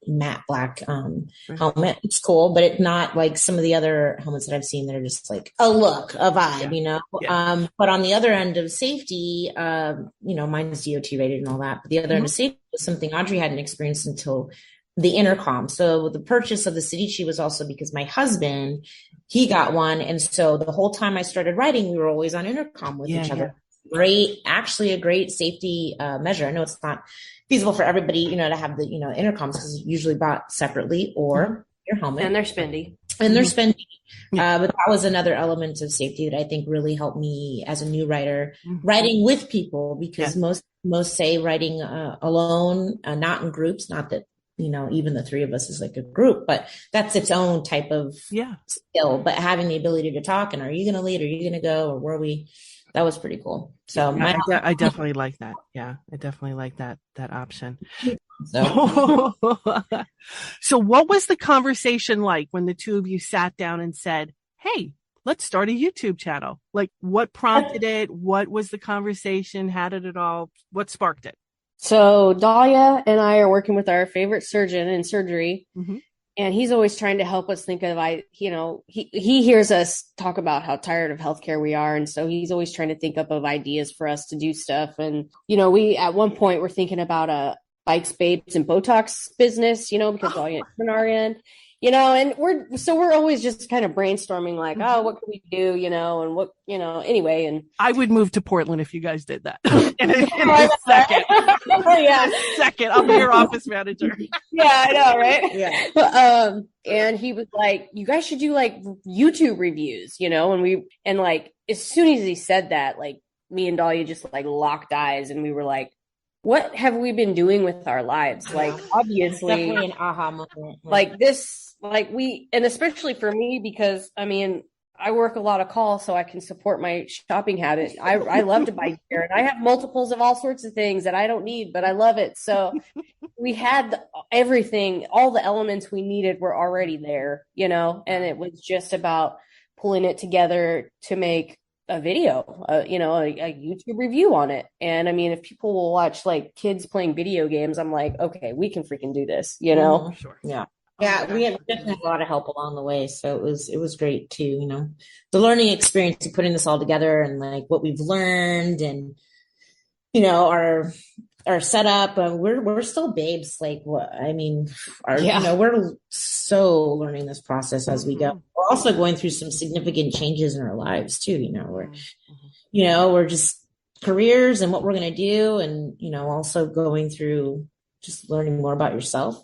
matte black helmet. It's cool, but it's not like some of the other helmets that I've seen that are just like a look, a vibe, Yeah. But on the other end of safety, mine's DOT rated and all that. But the other end of safety was something Audrey hadn't experienced until the intercom. So the purchase of the Sidici was also because my husband, he got one. And so the whole time I started riding, we were always on intercom with each other. Actually a great safety measure. I know it's not feasible for everybody, to have the, intercoms because it's usually bought separately or your helmet. And they're spendy. And they're spendy. But that was another element of safety that I think really helped me as a new writer, writing with people, because most say writing alone, not in groups, not that, even the three of us is like a group, but that's its own type of skill. But having the ability to talk and are you going to lead? Are you going to go? Or were we? That was pretty cool. So I definitely like that. Yeah, I definitely like that option. So. So what was the conversation like when the two of you sat down and said, hey, let's start a YouTube channel? Like, what prompted it? What was the conversation? How did it all, what sparked it? So Dahlia and I are working with our favorite surgeon in surgery. And he's always trying to help us think of, he hears us talk about how tired of healthcare we are. And so he's always trying to think up of ideas for us to do stuff. And, we, at one point, we're thinking about a Bikes, Babes, and Botox business, because Dahlia on our end, and we're always just kind of brainstorming like, oh, what can we do, and what, anyway. And I would move to Portland if you guys did that in a second. Second, I'll be your office manager. Yeah, I know, right? Yeah. And he was like, you guys should do like YouTube reviews, and like, as soon as he said that, like me and Dahlia just like locked eyes and we were like, what have we been doing with our lives? Like, obviously, definitely an aha moment. Like this, like and especially for me, because I work a lot of calls so I can support my shopping habit. I love to buy gear, and I have multiples of all sorts of things that I don't need, but I love it. So we had everything, all the elements we needed were already there, and it was just about pulling it together to make a video, a YouTube review on it. And I mean, if people will watch like kids playing video games, I'm like, okay, we can freaking do this, Sure. Yeah. Yeah, we had definitely a lot of help along the way. So it was great too, the learning experience of putting this all together and like what we've learned and, our setup. We're still babes. Like what, I mean, we're so learning this process as we go. We're also going through some significant changes in our lives too. We're just careers and what we're going to do. And, also going through just learning more about yourself.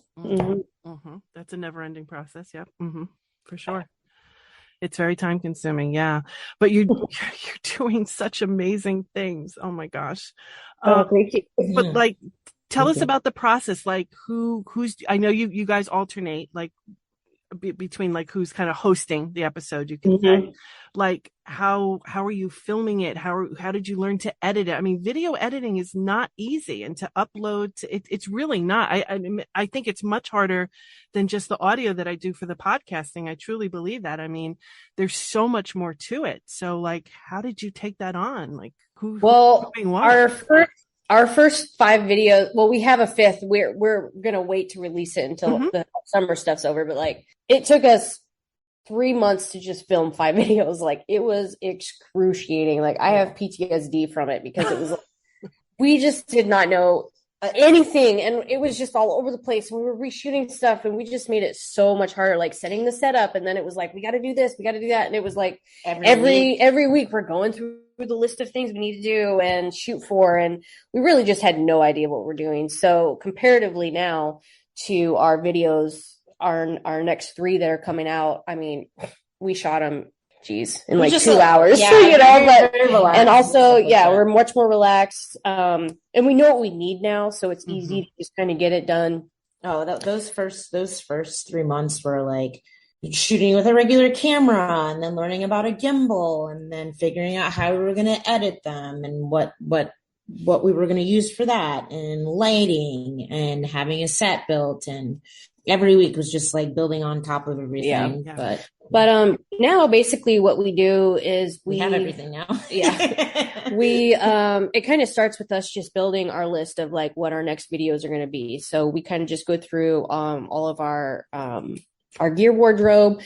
That's a never ending process. Yep. For sure. It's very time consuming. Yeah. But you're doing such amazing things. Oh my gosh. Thank you. But like, tell us about the process. Like who's, I know you guys alternate like between like who's kind of hosting the episode, you can say. Like how are you filming it? How did you learn to edit it? I mean, video editing is not easy, and to upload it's really not. I think it's much harder than just the audio that I do for the podcasting. I truly believe that. I mean, there's so much more to it. So like, how did you take that on? Like our first 5 videos, well, we have a 5th. We're going to wait to release it until the summer stuff's over. But like, it took us 3 months to just film 5 videos. Like, it was excruciating. Like, I have PTSD from it because it was like, we just did not know anything. And it was just all over the place. We were reshooting stuff and we just made it so much harder, like setting the setup. And then it was like, we got to do this, we got to do that. And it was like every week we're going through the list of things we need to do and shoot for. And we really just had no idea what we're doing. So comparatively now to our videos, our next 3 that are coming out, I mean, we shot them in like 2 hours, and also, we're much more relaxed. And we know what we need now. So it's easy to just kind of get it done. Oh, those first 3 months were like shooting with a regular camera and then learning about a gimbal and then figuring out how we were going to edit them and what we were going to use for that and lighting and having a set built, and every week was just like building on top of everything. But now basically what we do is we have everything now. We it kind of starts with us just building our list of like what our next videos are going to be. So we kind of just go through all of our gear wardrobe.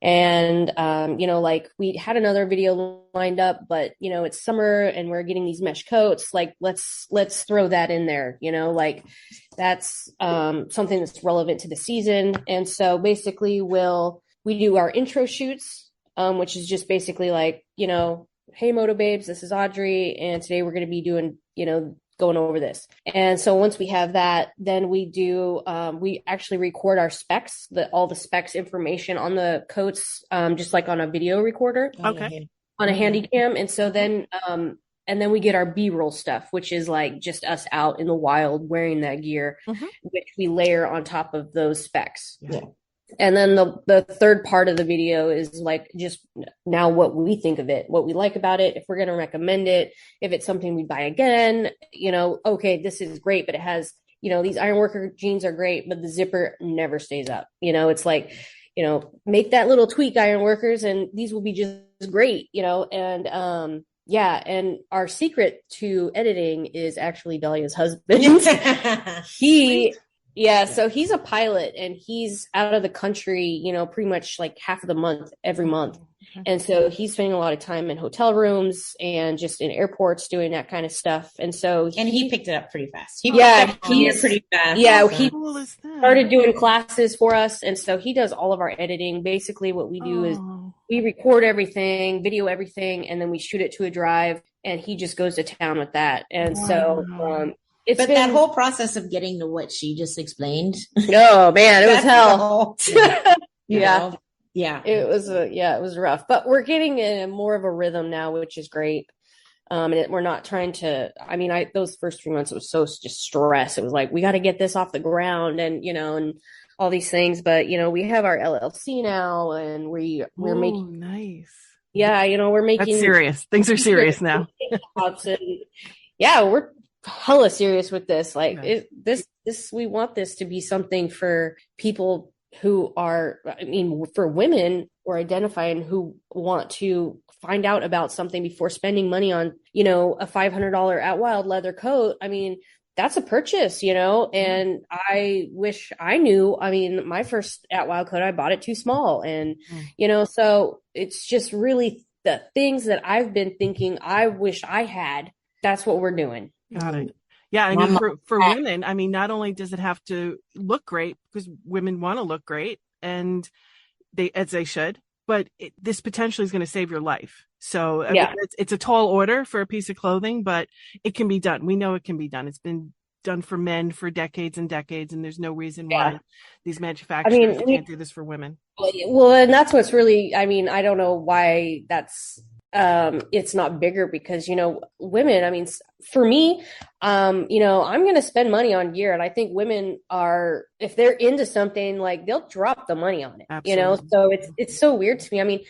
And, like we had another video lined up, but it's summer and we're getting these mesh coats. Like, let's throw that in there, like that's, something that's relevant to the season. And so basically we do our intro shoots, which is just basically like, hey, Moto Babes, this is Audrey. And today we're going to be doing, going over this. And so once we have that, then we do, we actually record our specs, all the specs information on the coats, just like on a video recorder. Okay. On a handy cam. And so then, and then we get our B-roll stuff, which is like just us out in the wild wearing that gear, which we layer on top of those specs. Yeah. And then the third part of the video is like just now what we think of it, what we like about it, if we're going to recommend it, if it's something we'd buy again, you know, okay, this is great, but it has, you know, these ironworker jeans are great, but the zipper never stays up. You know, it's like, you know, make that little tweak, ironworkers, and these will be just great, you know. And yeah, and our secret to editing is actually Dahlia's husband. So he's a pilot and he's out of the country, you know, pretty much like half of the month, every month. And so he's spending a lot of time in hotel rooms and just in airports doing that kind of stuff. And so he picked it up pretty fast. He started doing classes for us. And so he does all of our editing. Basically what we do is we record everything, video everything, and then we shoot it to a drive, and he just goes to town with that. And so that whole process of getting to what she just explained. Oh man, it was hell. Yeah. It was rough, but we're getting in more of a rhythm now, which is great. And we're not trying to, I mean, those first 3 months, it was so just stress. It was like, we got to get this off the ground and, you know, and all these things, but you know, we have our LLC now and we're making nice. Yeah. You know, we're making That's serious. Things are serious now. Yeah. We're hella serious with this. Like we want this to be something for people who are, I mean, for women or identifying who want to find out about something before spending money on, you know, a $500 At Wild leather coat. I mean, that's a purchase, you know, and I wish I knew. I mean, my first At Wild coat, I bought it too small. And, you know, so it's just really the things that I've been thinking I wish I had. That's what we're doing. Got it. Yeah, I mean, for women, I mean, not only does it have to look great, because women want to look great, and as they should, but this potentially is going to save your life. So I mean, it's a tall order for a piece of clothing, but it can be done. We know it can be done. It's been done for men for decades and decades, and there's no reason why these manufacturers can't do this for women. Well, and that's what's really, I mean, I don't know why it's not bigger, because, you know, women, I mean, for me, you know, I'm going to spend money on gear, and I think women are, if they're into something, like they'll drop the money on it. Absolutely. You know, so it's so weird to me. I mean,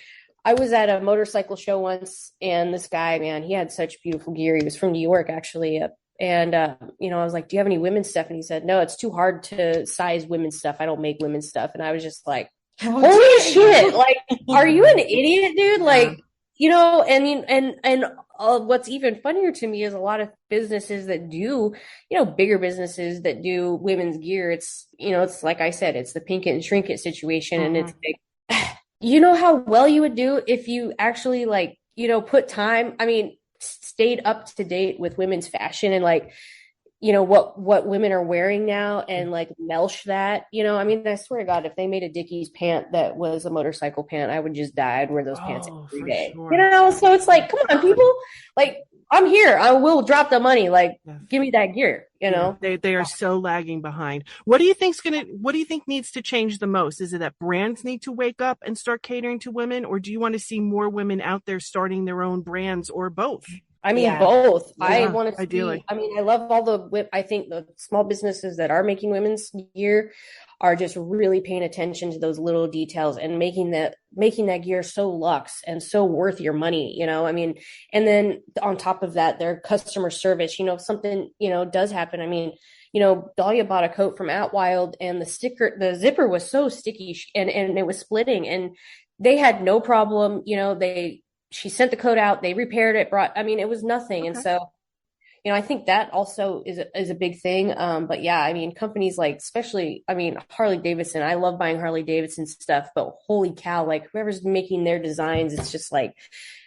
I was at a motorcycle show once, and this guy, man, he had such beautiful gear. He was from New York, actually. And, you know, I was like, do you have any women's stuff? And he said, no, it's too hard to size women's stuff. I don't make women's stuff. And I was just like, holy shit. Like, are you an idiot, dude? Like, you know, I mean, and what's even funnier to me is a lot of businesses that do, you know, bigger businesses that do women's gear. It's, you know, it's like I said, it's the pink it and shrink it situation. And it's like, you know how well you would do if you actually, like, you know, put time, I mean, stayed up to date with women's fashion and, like, you know, what women are wearing now, and like melch that, you know, I mean, I swear to God, if they made a Dickies pant that was a motorcycle pant, I would just die. I'd wear those pants every day, you know? So it's like, come on, people, like, I'm here. I will drop the money. Like, give me that gear, you know? They are so lagging behind. What do you think needs to change the most? Is it that brands need to wake up and start catering to women, or do you want to see more women out there starting their own brands, or both? I mean, both. Yeah, I want to ideally. I mean, I love all I think the small businesses that are making women's gear are just really paying attention to those little details and making that gear so luxe and so worth your money, you know? I mean, and then on top of that, their customer service, you know, if something, you know, does happen. I mean, you know, Dahlia bought a coat from At Wild, and the zipper was so sticky and it was splitting, and they had no problem, you know, she sent the coat out, they repaired it, it was nothing. Okay. And so, you know, I think that also is a big thing. But yeah, I mean, companies like, especially, I mean, Harley Davidson, I love buying Harley Davidson stuff, but holy cow, like whoever's making their designs, it's just like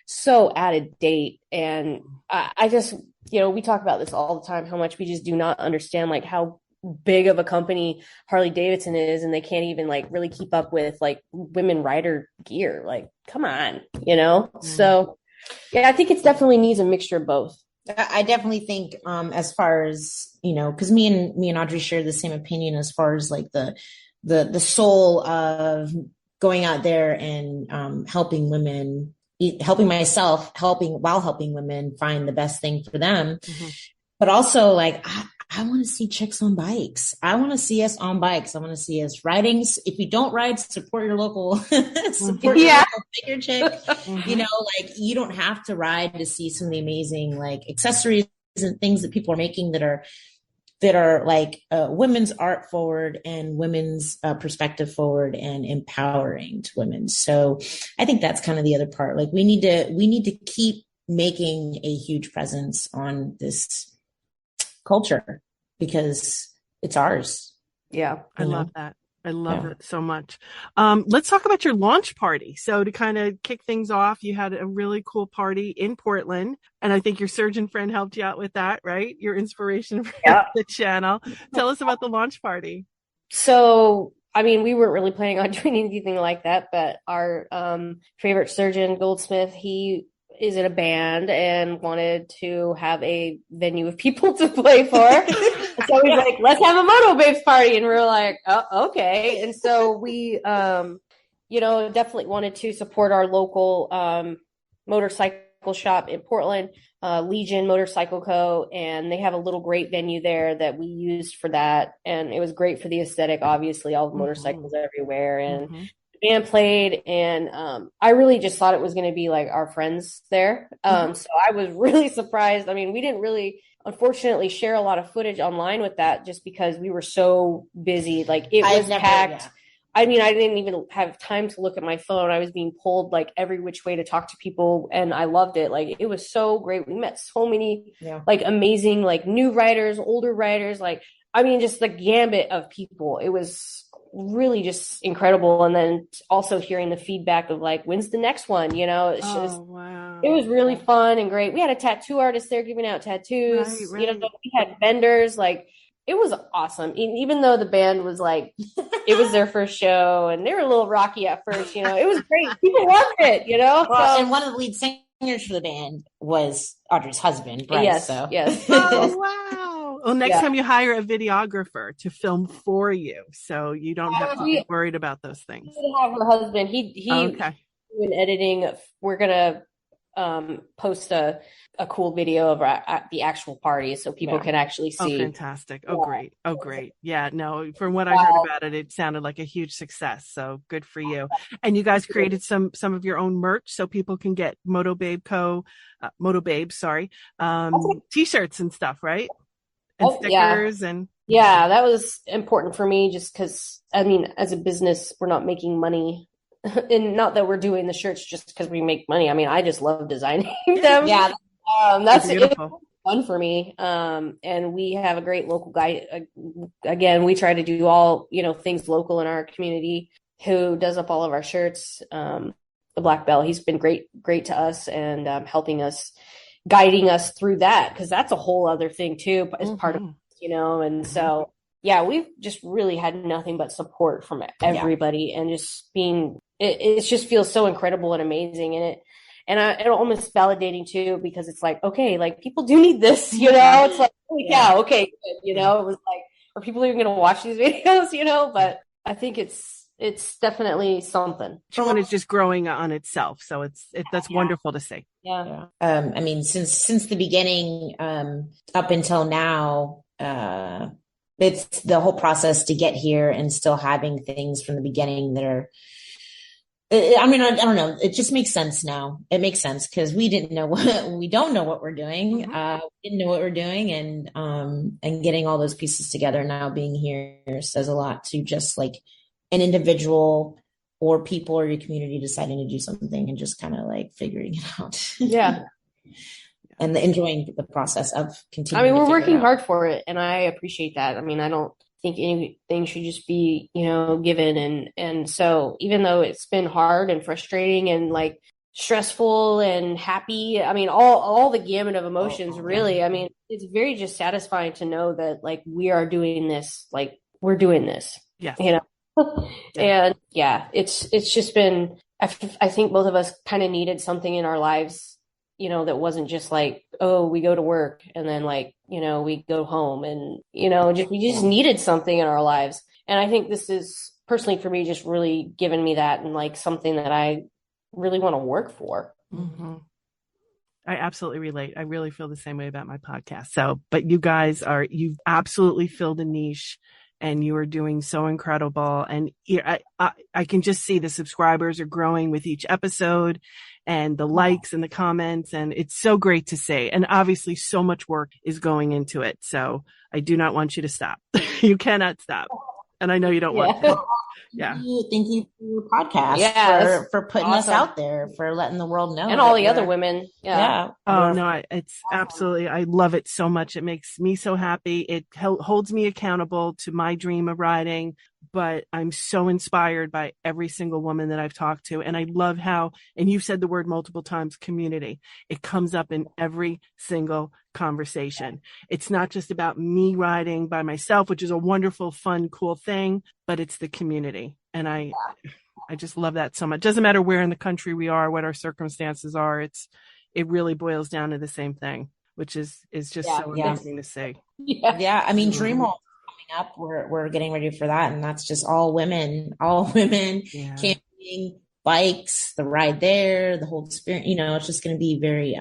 so out of date. And I just, you know, we talk about this all the time, how much we just do not understand, like, how big of a company Harley Davidson is, and they can't even, like, really keep up with, like, women rider gear. Like, come on, you know? So yeah, I think it definitely needs a mixture of both. I definitely think, as far as, because me and Audrey share the same opinion as far as like the soul of going out there and helping women, helping myself, helping women find the best thing for them. Mm-hmm. But also, like, I want to see chicks on bikes. I want to see us on bikes. I want to see us riding. If you don't ride, support your local, support your local bigger chick. Mm-hmm. Like, you don't have to ride to see some of the amazing like accessories and things that people are making that are like women's art forward and women's perspective forward and empowering to women. So I think that's kind of the other part. Like, we need to keep making a huge presence on this culture because it's ours. Yeah, I love that. I love it so much. Let's talk about your launch party. So to kind of kick things off, you had a really cool party in Portland, and I think your surgeon friend helped you out with that, right? Your inspiration for the channel. Tell us about the launch party. So, I mean, we weren't really planning on doing anything like that, but our favorite surgeon, Goldsmith, he is in a band and wanted to have a venue of people to play for. So he's like, let's have a Moto Babes party. And we're like, oh, okay. And so we, definitely wanted to support our local motorcycle shop in Portland, Legion Motorcycle Co. And they have a little great venue there that we used for that. And it was great for the aesthetic, obviously, all the motorcycles everywhere. And band played, and I really just thought it was going to be like our friends there. So I was really surprised. I mean, we didn't really, unfortunately, share a lot of footage online with that just because we were so busy. Like, it was packed. Yeah. I mean, I didn't even have time to look at my phone. I was being pulled like every which way to talk to people, and I loved it. Like, it was so great. We met so many like amazing, like new writers, older writers. Like, I mean, just the gambit of people. It was really just incredible. And then also hearing the feedback of like, when's the next one? It's just, wow. It was really fun and great. We had a tattoo artist there giving out tattoos. Right. We had vendors. Like, it was awesome. Even though the band was like, it was their first show and they were a little rocky at first, it was great. People loved it, Well, and one of the lead singers for the band was Audrey's husband, Bryce. Yes. So. Yes. Oh, wow. Well, next time you hire a videographer to film for you, so you don't have to be worried about those things. We have her husband. He in editing. We're gonna post a cool video of the actual party so people can actually see. Oh, fantastic. Oh, great. Oh, great. Yeah, no, from what I heard about it, it sounded like a huge success. So good for you. And you guys created some of your own merch so people can get Moto Babes, sorry, t-shirts and stuff, right? And stickers and that was important for me just because, I mean, as a business, we're not making money. And not that we're doing the shirts just because we make money. I mean, I just love designing them. Yeah. That's fun for me. And we have a great local guy. Again, we try to do all, things local in our community, who does up all of our shirts. The Black Belt, he's been great to us and helping us, guiding us through that. Cause that's a whole other thing too, as part of, and so, yeah, we've just really had nothing but support from everybody and just being, it just feels so incredible and amazing. And it almost validating too, because it's like, okay, like people do need this, it's like, holy cow, okay, good, it was like, are people even going to watch these videos, but I think it's definitely something. Each one is just growing on itself. So that's wonderful to see. Yeah. I mean, since the beginning, up until now, it's the whole process to get here and still having things from the beginning that are, I mean, I don't know. It just makes sense now. It makes sense because we don't know what we're doing. We didn't know what we're doing, and getting all those pieces together now, being here says a lot to just like an individual or people or your community deciding to do something and just kind of like figuring it out. Yeah. And enjoying the process of continuing. I mean, we're working hard for it, and I appreciate that. I mean, I don't think anything should just be, given. And so even though it's been hard and frustrating and like stressful and happy, I mean, all the gamut of emotions, really, I mean, it's very just satisfying to know that like we are doing this, like we're doing this, and it's just been, I think both of us kind of needed something in our lives, that wasn't just like, oh, we go to work and then like, we go home and, we just needed something in our lives. And I think this is personally for me, just really given me that and like something that I really want to work for. Mm-hmm. I absolutely relate. I really feel the same way about my podcast. So, but you guys you've absolutely filled a niche and you are doing so incredible. And I can just see the subscribers are growing with each episode and the likes and the comments. And it's so great to see. And obviously so much work is going into it. So I do not want you to stop. You cannot stop. And I know you don't want to. Yeah. Thank you for your podcast, for putting us out there, for letting the world know. And all the other women. Yeah. Oh, no, it's absolutely, I love it so much. It makes me so happy. It holds me accountable to my dream of riding, but I'm so inspired by every single woman that I've talked to. And I love how, and you've said the word multiple times, community. It comes up in every single conversation. It's not just about me riding by myself, which is a wonderful, fun, cool thing, but it's the community. And I just love that so much. Doesn't matter where in the country we are, what our circumstances are. It really boils down to the same thing, which is just so amazing to see. Yeah. I mean, Dream Hall coming up, we're getting ready for that. And that's just all women, camping, bikes, the ride there, the whole experience, it's just going to be very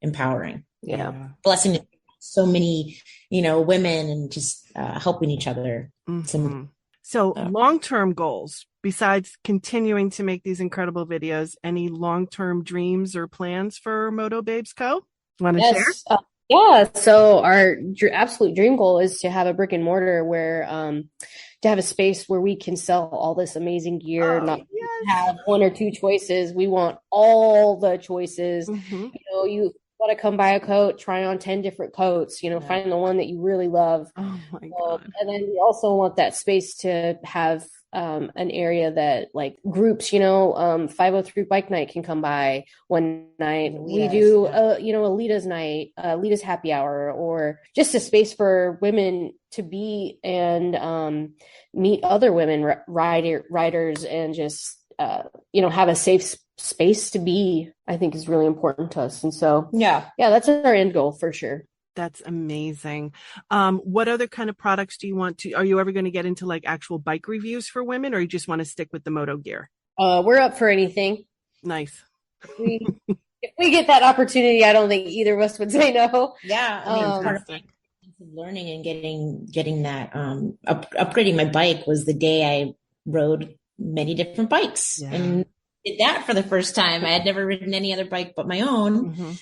empowering. Yeah. Blessing to so many, women and just helping each other. Mm-hmm. So long-term goals, besides continuing to make these incredible videos, any long-term dreams or plans for Moto Babes Co? Want to share? Yeah. So our absolute dream goal is to have a brick and mortar where, to have a space where we can sell all this amazing gear, not have one or two choices. We want all the choices. Mm-hmm. You want to come buy a coat, try on 10 different coats, find the one that you really love. Oh my God. And then we also want that space to have an area that like groups, 503 bike night can come by one night. We do Alita's night, Alita's happy hour, or just a space for women to be and meet other women riders and just have a safe space to be, I think is really important to us. And so that's our end goal for sure. That's amazing. What other kind of products are you ever going to get into like actual bike reviews for women, or you just want to stick with the moto gear? We're up for anything. Nice. If we get that opportunity, I don't think either of us would say no. Yeah. I mean, part of learning and getting that, upgrading my bike was the day I rode many different bikes and did that for the first time. I had never ridden any other bike but my own. Mm-hmm.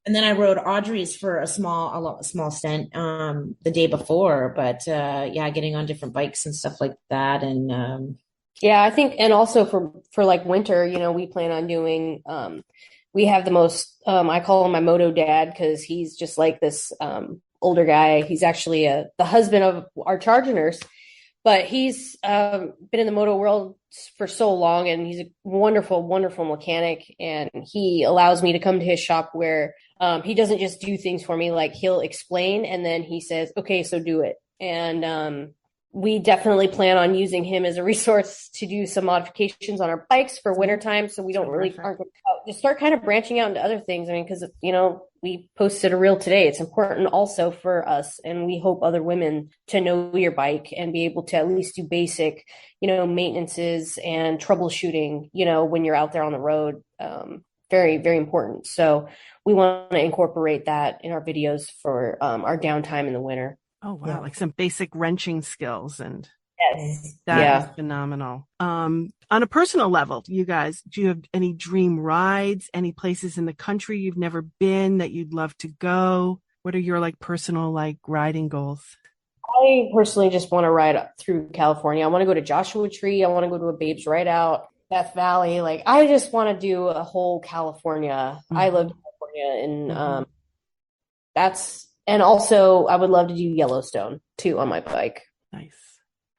And then I rode Audrey's for a small stint the day before, but getting on different bikes and stuff like that. And I think, and also for like winter, we plan on doing. We have the most. I call him my moto dad because he's just like this older guy. He's actually the husband of our charge nurse, but he's been in the moto world for so long, and he's a wonderful, wonderful mechanic. And he allows me to come to his shop where he doesn't just do things for me. Like he'll explain and then he says, okay, so do it. And we definitely plan on using him as a resource to do some modifications on our bikes for wintertime. So we don't really just start kind of branching out into other things. I mean, because, we posted a reel today. It's important also for us. And we hope other women to know your bike and be able to at least do basic, maintenances and troubleshooting, when you're out there on the road. Very, very important. So we want to incorporate that in our videos for our downtime in the winter. Oh, wow. Yeah. Like some basic wrenching skills. And yes, that is phenomenal. On a personal level, you guys, do you have any dream rides, any places in the country you've never been that you'd love to go? What are your personal riding goals? I personally just want to ride up through California. I want to go to Joshua Tree. I want to go to a Babes Ride Out, Death Valley. I just want to do a whole California. Mm-hmm. I love California, and and also I would love to do Yellowstone too on my bike. Nice.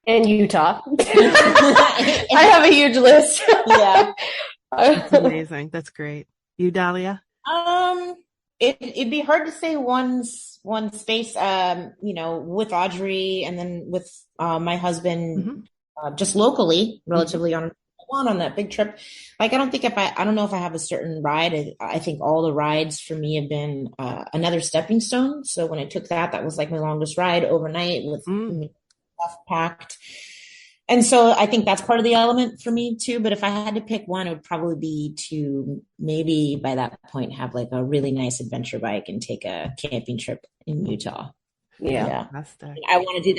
And Utah. I have a huge list. Yeah. That's amazing. That's great. You, Dahlia? It'd be hard to say one space, with Audrey and then with my husband, just locally, relatively on one on that big trip. Like, I don't know if I have a certain ride. I think all the rides for me have been another stepping stone. So when I took that was like my longest ride overnight with stuff packed. And so I think that's part of the element for me too. But if I had to pick one, it would probably be to maybe by that point have like a really nice adventure bike and take a camping trip in Utah. Yeah. I want to do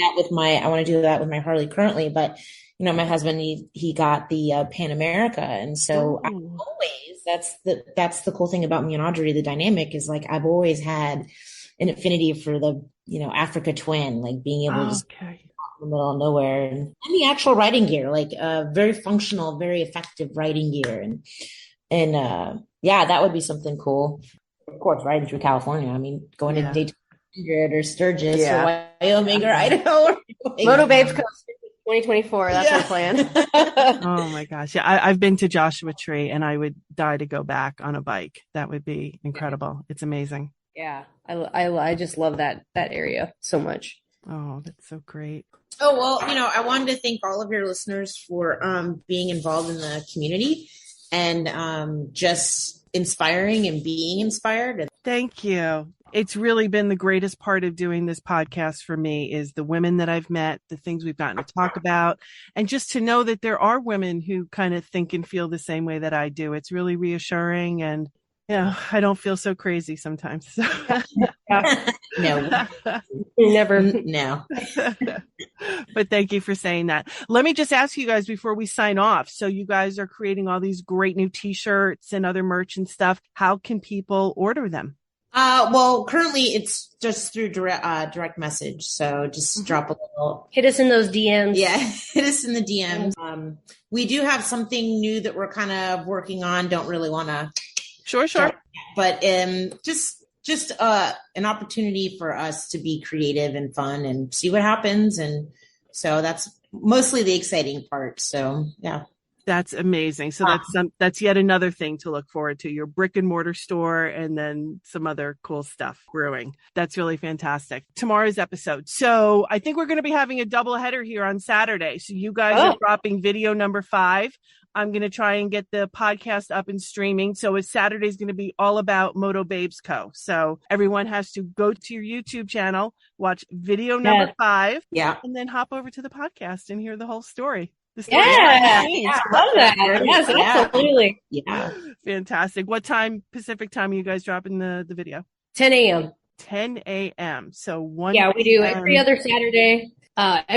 that with my Harley currently, but you know, my husband, he got the Pan America. And so I've always, that's the cool thing about me and Audrey. The dynamic is like, I've always had an affinity for the, you know, Africa Twin, like being able to in the middle of nowhere and the actual riding gear, like very functional, very effective riding gear. And yeah, that would be something cool. Of course, riding through California. I mean, going to Daytona or Sturgis or Wyoming or Idaho. Or Moto Babes Co 2024. That's our plan. Oh my gosh. Yeah. I've been to Joshua Tree and I would die to go back on a bike. That would be incredible. It's amazing. Yeah. I just love that area so much. Oh, that's so great. Oh, well, you know, I wanted to thank all of your listeners for being involved in the community and just inspiring and being inspired. Thank you. It's really been the greatest part of doing this podcast for me is the women that I've met, the things we've gotten to talk about, and just to know that there are women who kind of think and feel the same way that I do. It's really reassuring and I don't feel so crazy sometimes. No, never. No. But thank you for saying that. Let me just ask you guys before we sign off. So you guys are creating all these great new t-shirts and other merch and stuff. How can people order them? Well, currently it's just through direct message. So just drop a little. Hit us in those DMs. Yeah, hit us in the DMs. We do have something new that we're kind of working on. Don't really want to. Sure. But just an opportunity for us to be creative and fun and see what happens. And so that's mostly the exciting part. So yeah. That's amazing. So that's yet another thing to look forward to, your brick and mortar store and then some other cool stuff brewing. That's really fantastic. Tomorrow's episode. So I think we're going to be having a double header here on Saturday. So you guys are dropping video number 5. I'm going to try and get the podcast up and streaming. So Saturday is going to be all about Moto Babes Co. So everyone has to go to your YouTube channel, watch video number 5, and then hop over to the podcast and hear the whole story. I love that. Yes, absolutely. Yeah. Fantastic. What time, Pacific time, are you guys dropping the video? 10 a.m. 10 a.m. So 1 Yeah, we do every other Saturday at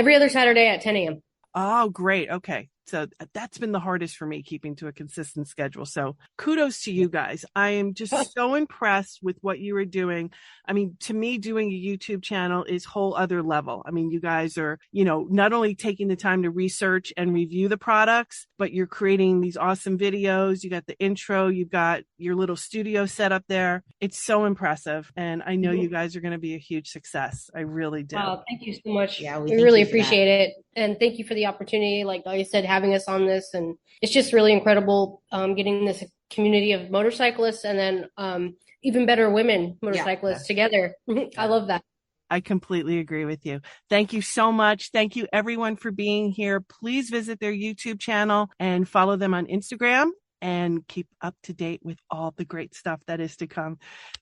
10 a.m. Oh, great. Okay. So that's been the hardest for me, keeping to a consistent schedule. So kudos to you guys. I am just so impressed with what you are doing. I mean, to me, doing a YouTube channel is whole other level. I mean, you guys are, not only taking the time to research and review the products, but you're creating these awesome videos. You got the intro, you've got your little studio set up there. It's so impressive. And I know you guys are going to be a huge success. I really do. Oh, thank you so much. Yeah, we really appreciate it. And thank you for the opportunity. Like I said, having us on this, and it's just really incredible getting this community of motorcyclists and then even better women motorcyclists together. I love that. I completely agree with you. Thank you so much. Thank you everyone for being here. Please visit their YouTube channel and follow them on Instagram and keep up to date with all the great stuff that is to come.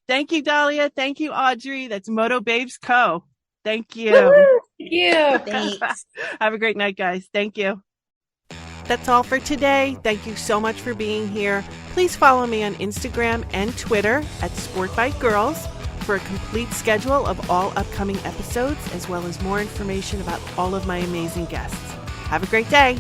Thank you, Dahlia. Thank you, Audrey. That's Moto Babes Co. Thank you. Woo-hoo! Thank you. Thanks. Have a great night, guys. Thank you. That's all for today. Thank you so much for being here. Please follow me on Instagram and Twitter at SportBikeGirls for a complete schedule of all upcoming episodes, as well as more information about all of my amazing guests. Have a great day.